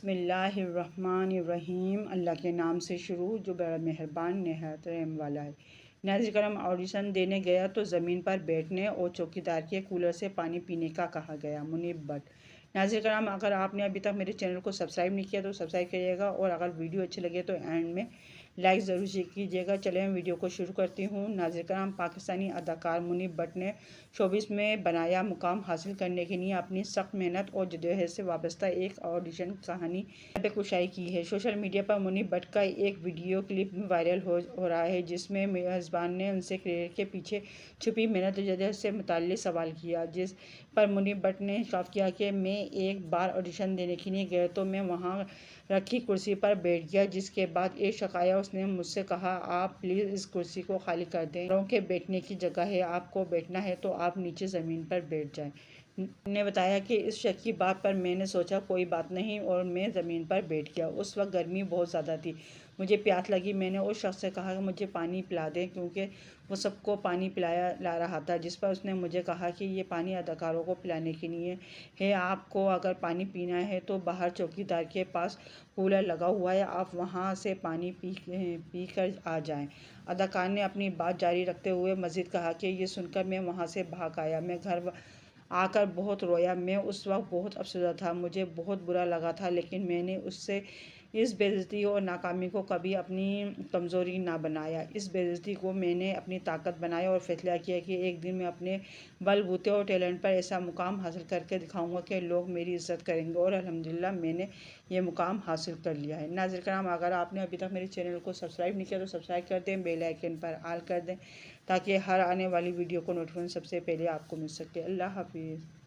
बिस्मिल्लाहिर्रहमानिर्रहीम। अल्लाह के नाम से शुरू जो बड़ा मेहरबान नहायत रहम वाला है। नाज़िर करम ऑडिशन देने गया तो ज़मीन पर बैठने और चौकीदार के कूलर से पानी पीने का कहा गया। मुनीब भट्ट। नाज़िर करम, अगर आपने अभी तक मेरे चैनल को सब्सक्राइब नहीं किया तो सब्सक्राइब करिएगा और अगर वीडियो अच्छी लगे तो एंड में लाइक ज़रूर कीजिएगा। चले मैं वीडियो को शुरू करती हूँ। नाज़िर करम पाकिस्तानी अदाकार मुनीब भट्ट ने शोबिस में बनाया मुकाम हासिल करने के लिए अपनी सख्त मेहनत और जद्दोजहद से वाबस्ता एक ऑडिशन कहानी कुशाई की है। सोशल मीडिया पर मुनीब भट्ट का एक वीडियो क्लिप वायरल हो रहा है जिसमें मेज़बान ने उनसे करियर के पीछे छुपी मेहनत और जद्दोजहद से मुताल्लिक सवाल किया, जिस पर मुनीब भट्ट ने साफ किया कि मैं एक बार ऑडिशन देने के लिए गया तो मैं वहाँ रखी कुर्सी पर बैठ गया, जिसके बाद एक शख्स आया। उसने मुझसे कहा, आप प्लीज़ इस कुर्सी को खाली कर दें, लोगों के बैठने की जगह है, आपको बैठना है तो आप नीचे ज़मीन पर बैठ जाएं। ने बताया कि इस शख्स की बात पर मैंने सोचा कोई बात नहीं और मैं ज़मीन पर बैठ गया। उस वक्त गर्मी बहुत ज़्यादा थी, मुझे प्यास लगी। मैंने उस शख्स से कहा कि मुझे पानी पिला दें, क्योंकि वो सबको पानी ला रहा था, जिस पर उसने मुझे कहा कि ये पानी अदाकारों को पिलाने के लिए है, आपको अगर पानी पीना है तो बाहर चौकीदार के पास कूलर लगा हुआ है, आप वहाँ से पानी पी कर आ जाएं। अदाकार ने अपनी बात जारी रखते हुए मज़ीद कहा कि ये सुनकर मैं वहाँ से भाग आया। मैं घर आकर बहुत रोया। मैं उस वक्त बहुत अफसरदा था, मुझे बहुत बुरा लगा था, लेकिन मैंने उससे इस बेइज्जती और नाकामी को कभी अपनी कमज़ोरी ना बनाया। इस बेइज्जती को मैंने अपनी ताकत बनाया और फैसला किया कि एक दिन मैं अपने बलबूते और टैलेंट पर ऐसा मुकाम हासिल करके दिखाऊंगा कि लोग मेरी इज़्ज़त करेंगे, और अल्हम्दुलिल्लाह मैंने ये मुकाम हासिल कर लिया है। नाज़िर कराम, अगर आपने अभी तक मेरे चैनल को सब्सक्राइब नहीं किया तो सब्सक्राइब कर दें, बेल आइकन पर ऑल कर दें ताकि हर आने वाली वीडियो को नोटिफिकेशन सबसे पहले आपको मिल सके। अल्लाह हाफिज़।